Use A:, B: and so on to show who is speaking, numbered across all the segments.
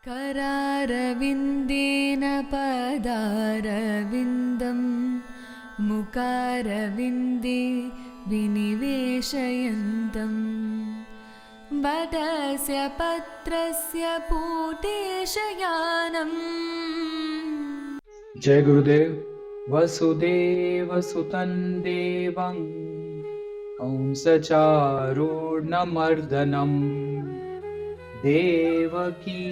A: करारविन्देन पदारविन्दं मुकारविन्दे विनिवेशयन्तं वटस्य पत्रस्य पूतेशयानम्।
B: जय गुरुदेव। वसुदेव सुतं देवं कंसचारूर्णमर्दनं देवकी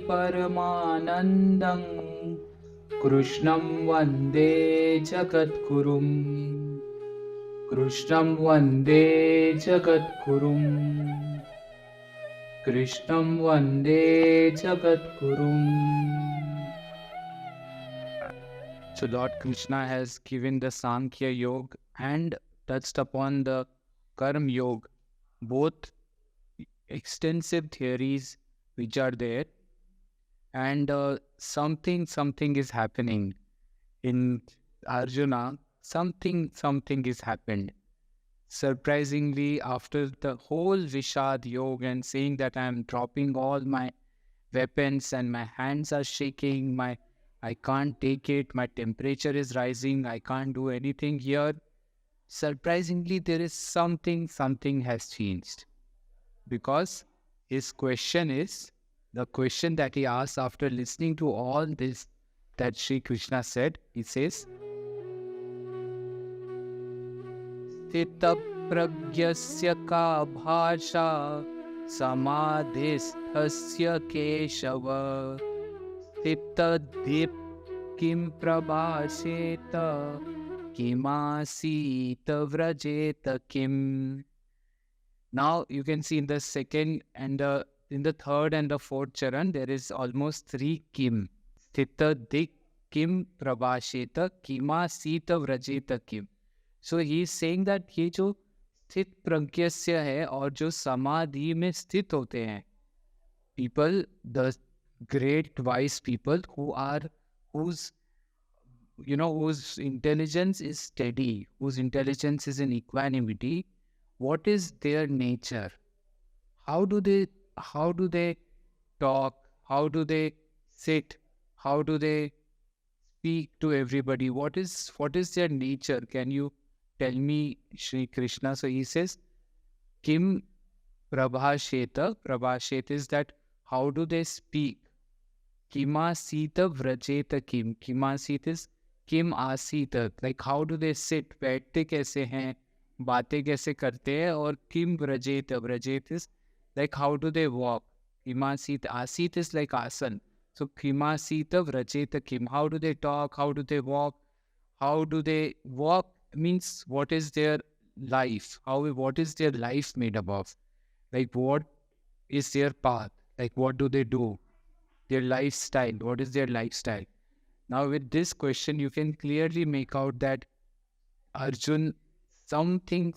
B: परमानन्दं कृष्णं वन्दे जगद्गुरुं। कृष्णं वन्दे जगद्गुरुं। कृष्णं वन्दे जगद्गुरुं। So Lord Krishna has given the Sankhya Yoga and touched upon the Karma Yoga, both extensive theories which are there, and something is happening in Arjuna. Something is happened. Surprisingly, after the whole Vishad Yoga and saying that I am dropping all my weapons and my hands are shaking, I can't take it, my temperature is rising, I can't do anything here. Surprisingly, there is something has changed. Because his question is, the question that he asked after listening to all this that Sri Krishna said, he says, Sthita pragyasya ka bhasha samadhisthasya keshava Sthita dip kim prabhasheta kimasita vrajeta kim. Now you can see in the second and in the third and the fourth charan, there is almost 3 kim. Sthita dik kim prabhasheta kimasita vrajeta kim. So he is saying that ये जो स्थित प्रज्ञस्य है और जो समाधि में स्थित होते हैं, people, the great wise people whose intelligence is steady, whose intelligence is in equanimity, what is their nature? How do they talk? How do they sit? How do they speak to everybody? What is their nature? Can you tell me, Shri Krishna? So he says, Kim Prabhasheta. Prabhasheta is that how do they speak? Kimasita vrajeta kim. Kimasita is Kim asita. Like how do they sit? बैठते कैसे हैं? बातें कैसे करते हैं? और Kim vrajeta. Vrajeta is like how do they walk? Kimasita. Asita is like asan. So Kimasita vrajeta kim. How do they talk? How do they walk? How do they walk? Means what is their life? What is their life made up of? Like what is their path? Like what do they do? Their lifestyle. What is their lifestyle? Now with this question, you can clearly make out that Arjun, something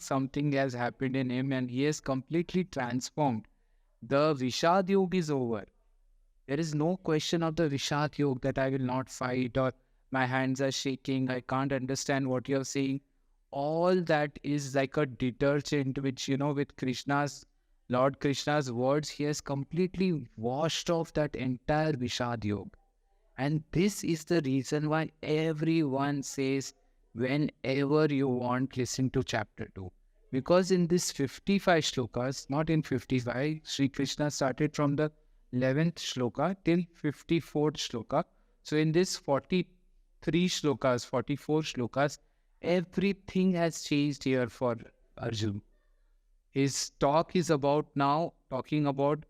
B: has happened in him and he has completely transformed. The Vishad Yoga is over. There is no question of the Vishad Yoga that I will not fight or my hands are shaking, I can't understand what you're saying. All that is like a detergent which, with Lord Krishna's words, he has completely washed off that entire Vishad Yoga. And this is the reason why everyone says, whenever you want, listen to chapter 2. Because in this 55 shlokas, not in 55, Sri Krishna started from the 11th shloka till 54th shloka. So in this 43 shlokas, 44 shlokas, everything has changed here for Arjuna. His talk is about now talking about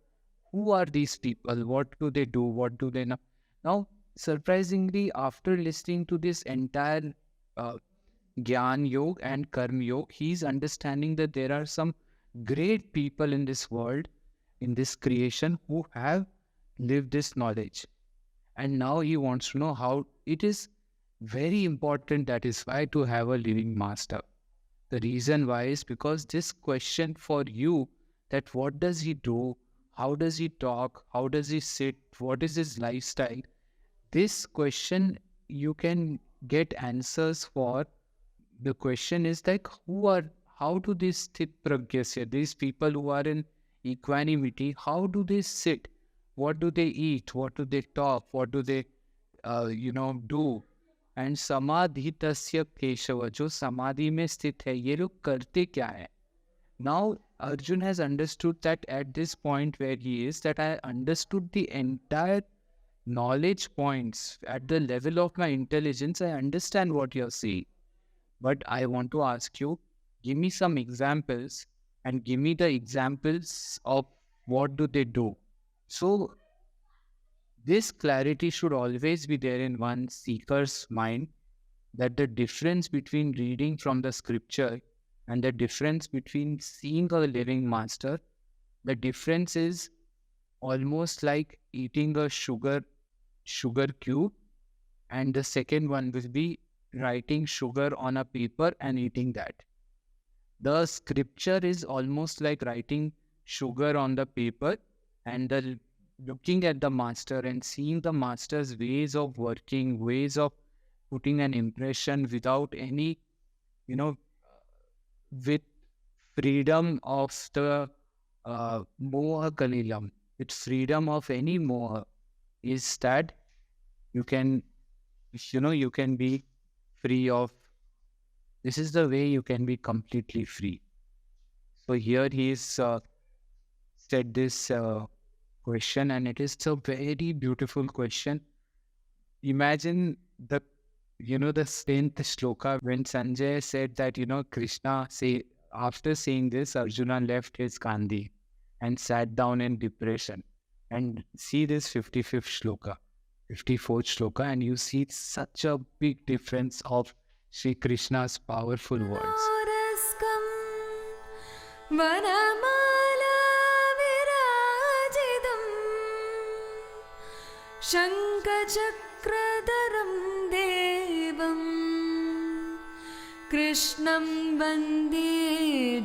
B: who are these people, what do they do, what do they know. Now, surprisingly, after listening to this entire Gyan Yoga and Karma Yoga, he is understanding that there are some great people in this world, in this creation, who have lived this knowledge. And now he wants to know how it is very important, that is why, to have a living master. The reason why is because this question for you, that what does he do, how does he talk, how does he sit, what is his lifestyle, this question you can get answers for. The question is like, how do these sthit pragyasya, these people who are in equanimity, how do they sit? what do they eat, what do they talk, what do they do. And समाधि तस्य केशव, जो समाधि में स्थित है, ये लोग करते क्या है. Now Arjun has understood that at this point where he is, that I understood the entire knowledge points at the level of my intelligence. I understand what you're saying, but I want to ask you, give me some examples and give me the examples of what do they do. So this clarity should always be there in one seeker's mind, that the difference between reading from the scripture and the difference between seeing a living master, the difference is almost like eating a sugar cube, and the second one will be writing sugar on a paper and eating that. The scripture is almost like writing sugar on the paper, and looking at the master and seeing the master's ways of working, ways of putting an impression without any, with freedom of the moha kalilam, with freedom of any moha, is that you can, you can be free of. This is the way you can be completely free. So here he is said this question, and it is a very beautiful question. Imagine the 10th shloka, when Sanjay said that, Krishna say, after saying this, Arjuna left his Gandhi and sat down in depression. And see this 55th shloka, 54th shloka, and you see such a big difference of Shri Krishna's powerful words.
A: Raskam vanamala virajidam Shankachakradharam devam Krishnam vande